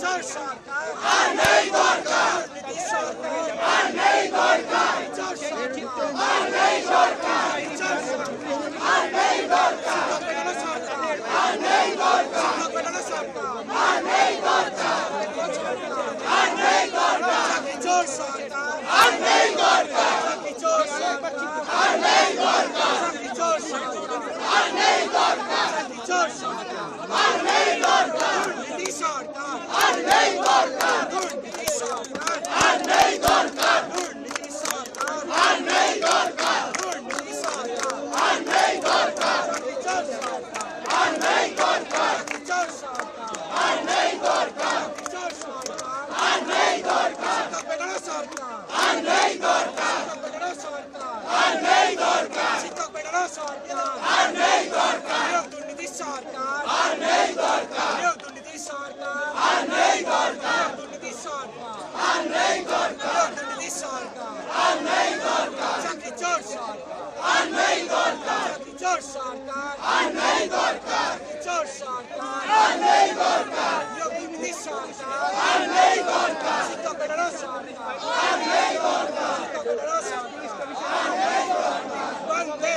বিচার সরকার আর নেই দরকার, দুর্নীতি সরকার আর নেই দরকার, বিচার সরকার আর নেই দরকার, বিচার সরকার আর নেই দরকার, সরকার আর নেই দরকার, সরকার আর নেই দরকার, আর নেই দরকার, বিচার সরকার আর নেই দরকার, বিচার সরকার আর নেই দরকার, বিচার সরকার আর নেই দরকার, বিচার সরকার আর নেই দরকার, দুর্নীতি সরকার আর নেই দরকার, দুর্নীতি সরকার আর নেই দরকার, দুর্নীতি সরকার আর নেই দরকার, দুর্নীতি সরকার আর নেই দরকার, বিচার সরকার আর নেই দরকার, বিচার সরকার আর নেই দরকার, বিচার সরকার আর নেই দরকার, সরকার আর নেই দরকার, সরকার আর নেই দরকার, শিক্ষক বেটারা সরকার আর নেই দরকার, দুর্নীতি সরকার আর নেই দরকার, দুর্নীতি সরকার আর নেই দরকার, দুর্নীতি সরকার আর নেই দরকার, দুর্নীতি সরকার আর নেই দরকার, চাকরি চোর সরকার আর নেই দরকার, চাকরি চোর সরকার আর নেই দরকার, চোর সরকার আর নেই দরকার, দুর্নীতি সরকার আর নেই দরকার, শিক্ষক বেটারা সরকার আর নেই দরকার, শিক্ষক বেটারা সরকার আর নেই দরকার, বন্দে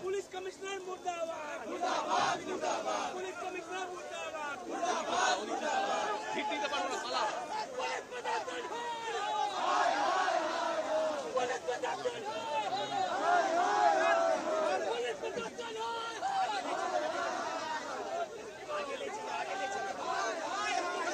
पुलिस कमिश्नर मुर्दाबाद, मुर्दाबाद, मुर्दाबाद, पुलिस कमिश्नर मुर्दाबाद, मुर्दाबाद, मुर्दाबाद, हिट्टी का बड़ा साला, पुलिस प्रशासन हाय हाय हाय, पुलिस प्रशासन हाय हाय हाय, पुलिस प्रशासन हाय आगे ले चलो, आगे ले चलो, हाय हाय हाय, बोले नहीं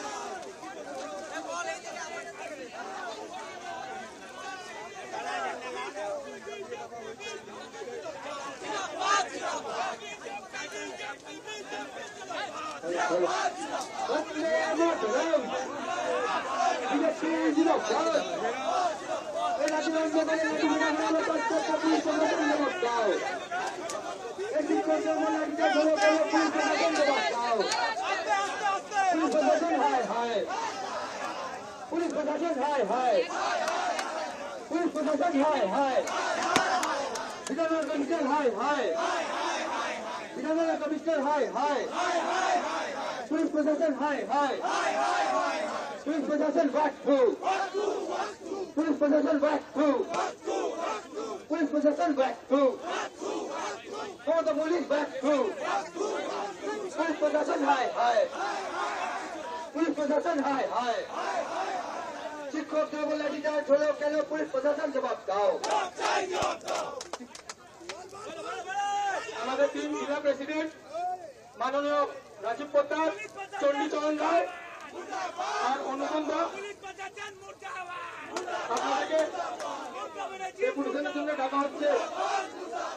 पुलिस प्रशासन हाय हाय, पुलिस प्रशासन हाय हाय, विधानसभा कमिश्नर हाय हाय, विधानसभा कमिश्नर हाय हाय, पुलिस प्रशासन हाय हाय, पुलिस प्रशासन what to, পুলিশ প্রশাসন back to পুলিশ প্রশাসন back to Mamata police back to police প্রশাসন হায় হায় পুলিশ প্রশাসন হায় হায় শিক্ষকদের বলে লাঠিচার্জ হলো কেন পুলিশ প্রশাসন জবাব দাও আমাদের টিম জেলা প্রেসিডেন্ট মাননীয় রাজীব পোদ্দার চণ্ডীচরণ রায় আর অনুসন্ধান আপনাদেরকে এই পুলিশের জন্য ডাকা হচ্ছে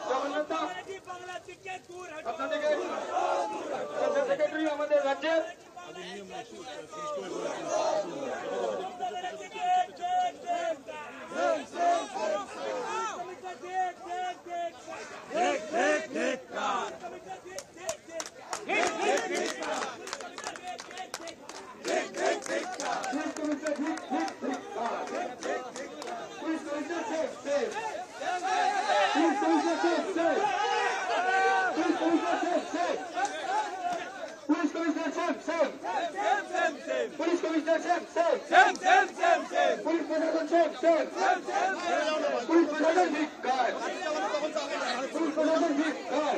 জগন্নাথ দা আপনাদেরকে সেক্রেটারি আমাদের রাজ্যের পুলিশ কমিশনার পুলিশ প্রশাসন পুলিশ প্রশাসন ধিক্কার পুলিশ প্রশাসন ধিক্কার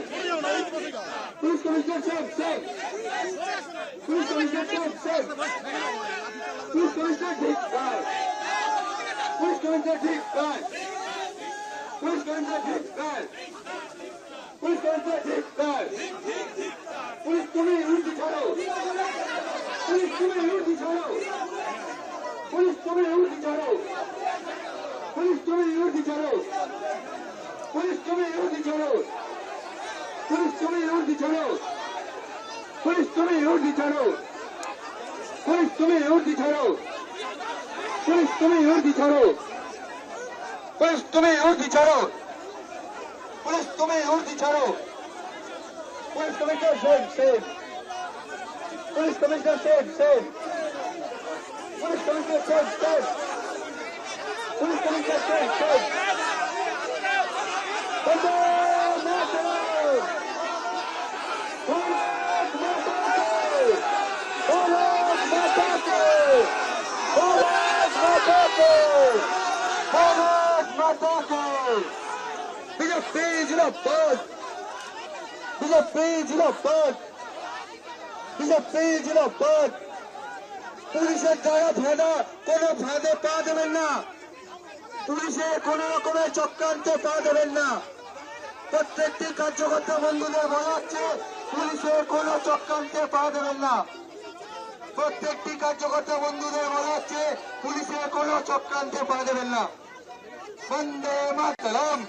police commissioner police commissioner police commissioner ধিক্কার পুলিশ কমিশনার ধিক্কার পুলিশ কমিশনার ধিক্কার পুলিশ কমিশনার ধিক্কার পুলিশ তুমি উর্দি ছাড়ো পুলিশ তুমি উর্দি ছাড়ো পুলিশ তুমি উর্দি ছাড়ো পুলিশ তুমি উর্দি ছাড়ো পুলিশ তুমি উর্দি ছাড়ো পুলিশ তুমি উর্দি ছাড়ো পুলিশ তুমি উর্দি ছাড়ো পুলিশ তুমি উর্দি ছাড়ো পুলিশ তুমি উর্দি ছাড়ো পুলিশ তুমি উর্দি ছাড়ো পুলিশ তুমি উর্দি ছাড়ো police commissioner save police commissioner save police commissioner save police commissioner save বন্দে মাতরম ভারত মাতা কি ভারত মাতা কি ভারত মাতা কি ভারত মাতা কি বিজেপি জিন্দাবাদ বিজেপি জিন্দাবাদ বিজেপি জিন্দাবাদ পুলিশের যারা ফাঁদা কোনো ফাঁদে পা দেবেন না পুলিশের কোন রকমের চক্রান্তে পা দেবেন না প্রত্যেকটি কার্যকর্তা বন্ধুদের বলা হচ্ছে পুলিশের কোন চক্রান্তে পা দেবেন না প্রত্যেকটি কার্যকর্তা বন্ধুদের বলা হচ্ছে পুলিশের কোন চক্রান্তে পা দেবেন না বন্দে মাতরম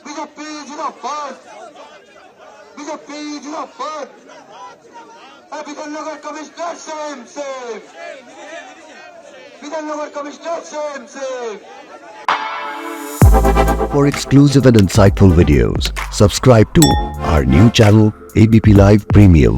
বিজেপি জিন্দাবাদ বিজেপি জিন্দাবাদ Bidhannagar commissioner same Bidhannagar commissioner same For exclusive and insightful videos, subscribe to our new channel ABP Live Premium.